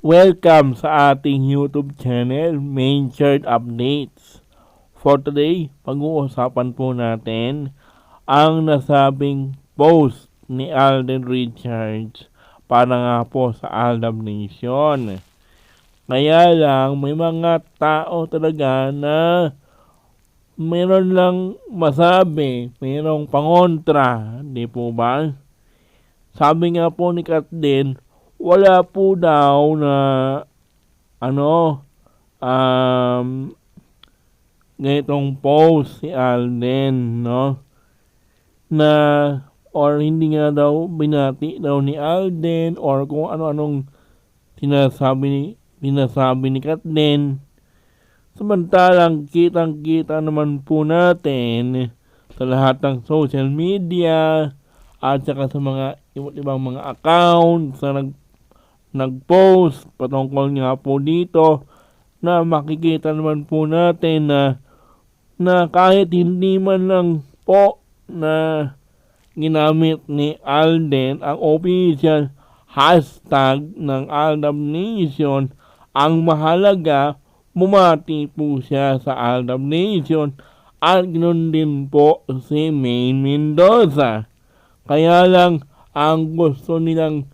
Welcome sa ating YouTube channel, Main Chart Updates. For today, pag-uusapan po natin ang nasabing post ni Alden Richards para nga po sa Aldab Nation. Kaya lang, may mga tao talaga na meron lang masabi, mayroong pangontra, di po ba? Sabi nga po ni Kathleen, wala po daw na ganitong post si Alden, no? Na or hindi nga daw binati daw ni Alden or kung ano-anong sinasabi ni Kathleen. Samantalang kitang-kita naman po natin sa lahat ng social media at saka sa mga iba't ibang mga account sa nag-post patungkol nga po dito na makikita naman po natin na kahit hindi man lang po na ginamit ni Alden ang official hashtag ng Aldab Nation, ang mahalaga bumati po siya sa Aldab Nation at ganoon din po si Maine Mendoza. Kaya lang ang gusto nilang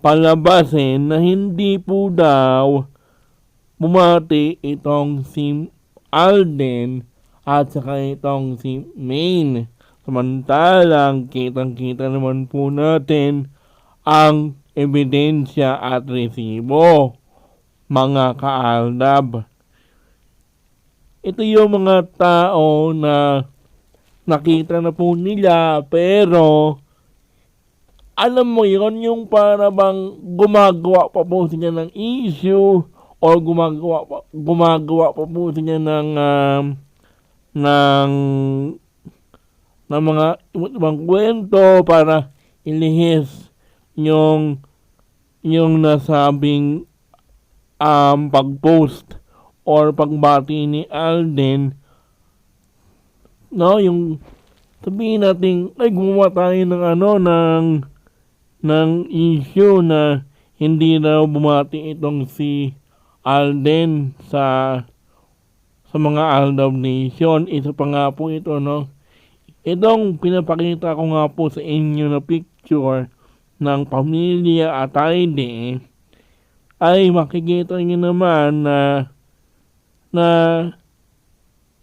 palabasin na hindi po daw bumati itong si Alden at saka itong si Maine. Samantalang kitang-kita naman po natin ang ebidensya at resibo, mga kaaldab. Ito yung mga tao na nakita na po nila pero alam mo yon, yung para bang gumagawa pa po sila ng issue or gumagawa pa po sila ng mga ibang kwento para ilihis yung nasabing pag-post or pagbati ni Alden, no? Yung sabihin natin ay gumawa tayo ng issue na hindi daw bumati itong si Alden sa mga Aldab Nation. Isa pa nga po ito, no? Itong pinapakita ko nga po sa inyo na picture ng pamilya Atayde ay makikita nyo naman na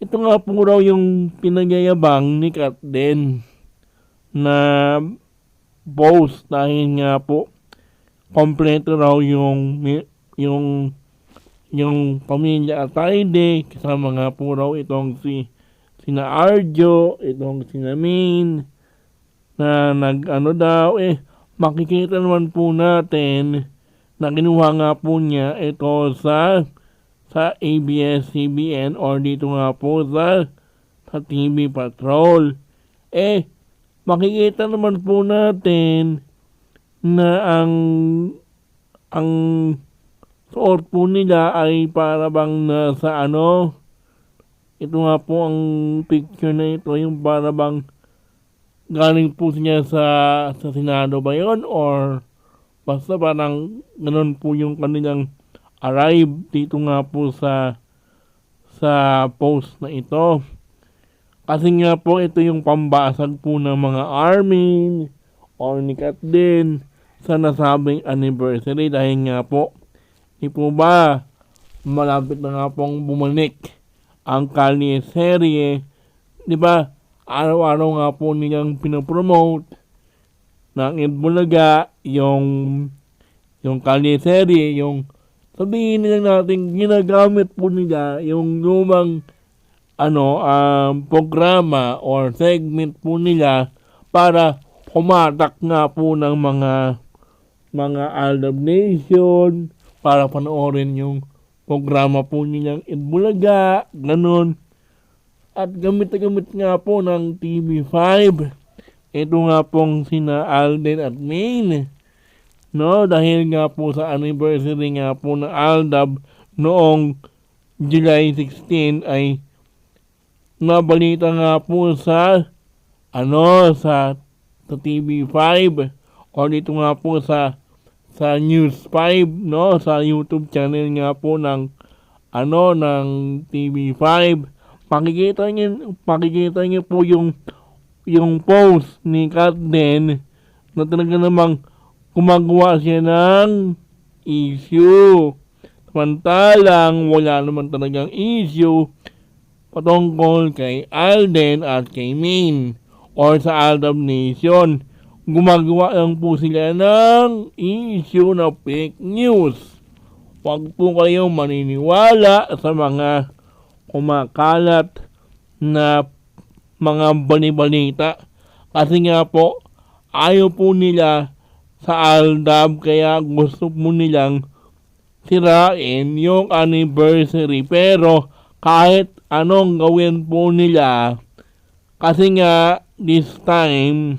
ito nga po raw yung pinagayabang ni Kathleen na post dahil nga po kompleto raw yung pamilya Atayde, kasama nga po raw itong sina Arjo, itong sina Maine na makikita naman po natin na kinuha nga po niya ito sa ABS-CBN or dito nga po sa TV Patrol. Makikita naman po natin na ang suot po nila ay para bang nasa ito nga po ang picture na ito, yung para bang galing po niya sa Senado ba yun or basta parang ganun po yung kanilang arrive dito nga po sa post na ito. Kasi nga po ito yung pambasag po ng mga army or ni Kathleen sa nasabing anniversary dahil nga po, di po ba, malapit na nga pong bumalik ang Kalye serye, di ba? Araw-araw nga po nilang pinapromote ng Itbulaga yung Kalye serye, yung sabihin nila natin ginagamit po nila yung lumang programa or segment po nila para humatak nga po ng mga Aldab Nation para panoorin yung programa po nilang Itbulaga, ganun. At gamit nga po ng TV5 ito nga pong sina Alden at Maine, no? Dahil nga po sa anniversary nga po ng Aldab noong July 16 ay nabalita nga po sa TV5 o dito nga po sa sa News 5, no, sa YouTube channel nga po ng ng TV5. Makikita niyo po yung post ni Katden na talaga namang gumagawa siya ng issue. Samantalang wala naman talagang issue patungkol kay Alden at kay Maine or sa Aldab Nation. Gumagawa lang po sila ng issue na fake news. Huwag po kayong maniniwala sa mga kumakalat na mga balibalita. Kasi nga po, ayaw po nila sa Aldab kaya gusto po nilang sirain yung anniversary. Pero kahit anong gawin po nila, kasi nga this time,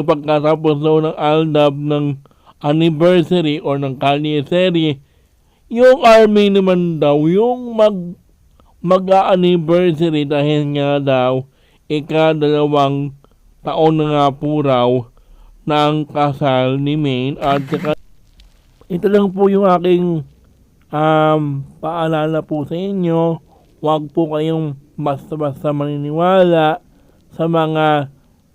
pagkatapos daw ng Aldab ng anniversary or ng kalye-serie, yung army naman daw yung mag-anniversary dahil nga daw ika-2 taon na nga po raw ng kasal ni Maine. At saka ito lang po yung aking paalala po sa inyo. Huwag po kayong basta-basta maniniwala sa mga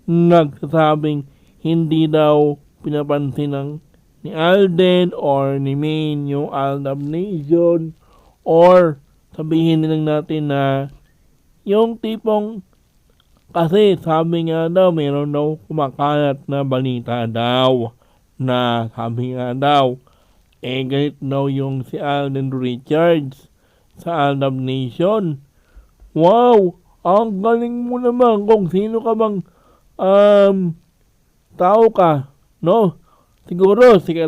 nagsasabing hindi daw pinapansin ni Alden or ni Maine yung Aldab Nation, or sabihin nilang natin na yung tipong kasi sabi nga daw meron daw kumakalat na balita daw na sabi nga daw galit daw yung si Alden Richards sa Aldab Nation. Wow! Ang galing mo naman kung sino ka bang tao ka, no? Siguro si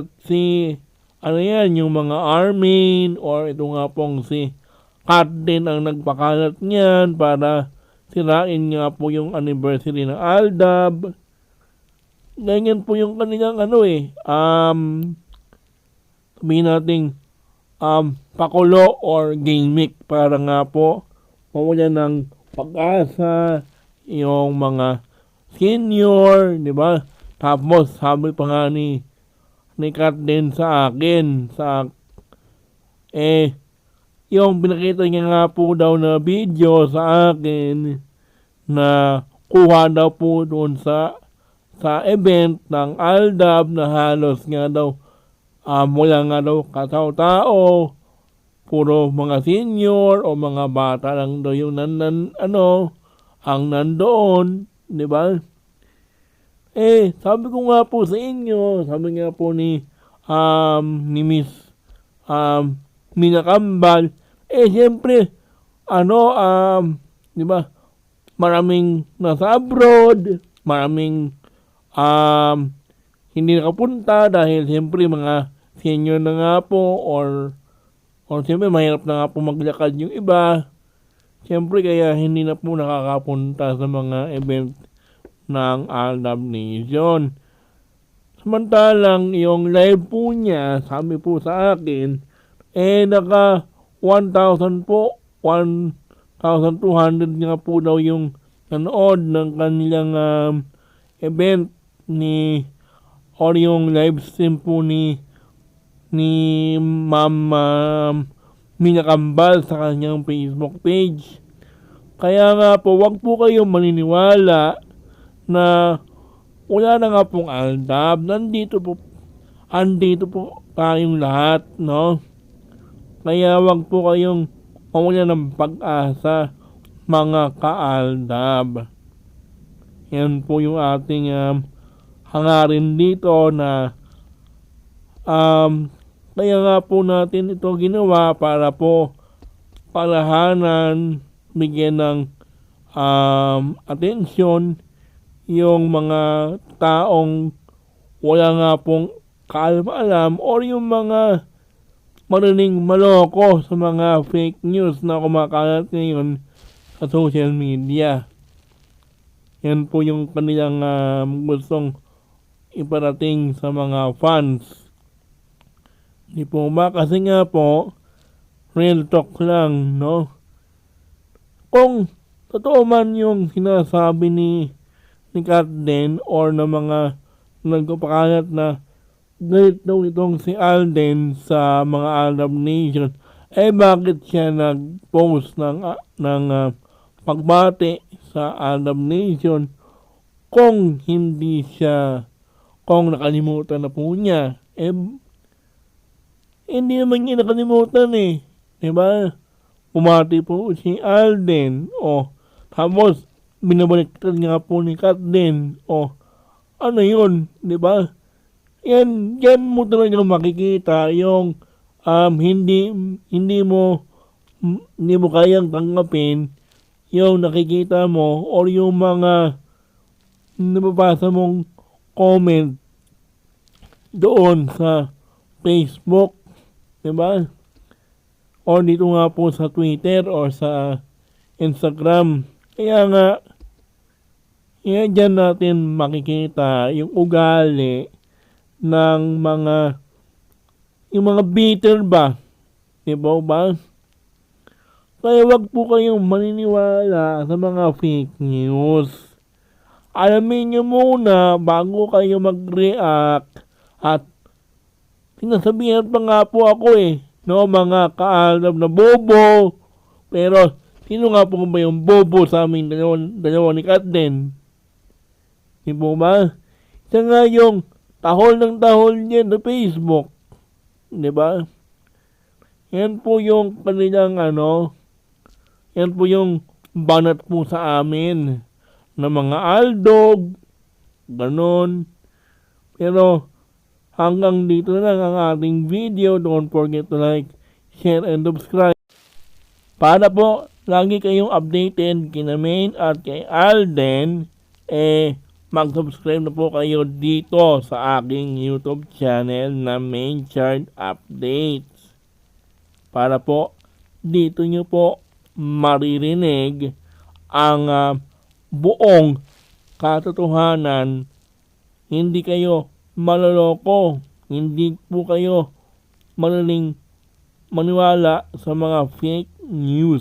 yung mga army or ito nga pong si Katden ang nagpakalat niyan para sirain nga po yung anniversary ng Aldab. Ganyan po yung kanilang sabihin natin pakulo or gimmick para nga po mawalan ng pag-asa yung mga senior, di ba? Tapos sabi pa nga ni Katden sa akin, yung pinakita niya nga po daw na video sa akin na kuha daw po doon sa event ng Aldab na halos nga daw wala nga daw katao-tao, puro mga senior o mga bata lang daw yung ang nandoon, di ba? Sabi ko nga po sa inyo, sabi nga po ni Miss Mina Kambal, siyempre, di ba, maraming nasa abroad, maraming hindi nakapunta dahil siyempre mga senior na nga po or siyempre mahirap na nga po maglakad yung iba. Siyempre kaya hindi na po nakakapunta sa mga event ng Aldab Nation. Samantalang yung live po niya, sabi po sa akin, naka 1,000 po, 1,200 nga po daw yung nanood ng kanilang event or yung live stream po ni Ma'am Mina Kambal sa kanyang Facebook page. Kaya nga po, wag po kayong maniniwala na wala na nga pong Aldab. Andito po tayong lahat, no? Kaya wag po kayong mawala ng pag-asa, mga ka-Aldab. Yan po yung ating hangarin dito na kaya nga po natin ito ginawa para po palahanan, bigyan ng atensyon yung mga taong wala nga pong kaalam-alam or yung mga marining maloko sa mga fake news na kumakalat ngayon sa social media. Yan po yung kanilang gustong iparating sa mga fans. Di po ba? Kasi nga po, real talk lang, no? Kung totoo man yung sinasabi ni Katden or na mga nagpapakalat na galit daw itong si Alden sa mga Arab nation. Eh bakit siya nag-post ng pagbati sa Arab nation kung hindi siya, kung nakalimutan na po niya? Eh, hindi naman niya nakalimutan eh. Diba? Pumati po si Alden. O, tapos, binabaliktad nga po ni Kat din. O, ano yun? Diba? Yan mo talaga makikita yung hindi mo kayang tanggapin yung nakikita mo or yung mga nababasa mong comment doon sa Facebook, diba? O dito nga po sa Twitter or sa Instagram. Kaya nga, dyan natin makikita yung ugali ng yung mga bitter ba? Diba ba? Kaya wag po kayong maniniwala sa mga fake news. Alamin nyo muna bago kayo mag-react. At sinasabihan pa nga po ako no, mga kaalam na bobo. Pero, sino nga po ba yung bobo sa aming dalawa ni Kat din? Di po ba? Siya nga yung tahol ng tahol niya sa Facebook. Di ba? Yan po yung kanilang yan po yung banat po sa amin na mga aldog, ganon. Pero hanggang dito na lang ang ating video. Don't forget to like, share, and subscribe. Para po lagi kayong updated kina Main at kay Alden, mag-subscribe na po kayo dito sa aking YouTube channel na Main Chart Updates. Para po dito nyo po maririnig ang buong katotohanan. Hindi kayo maloloko. Hindi po kayo maniwala sa mga fake news.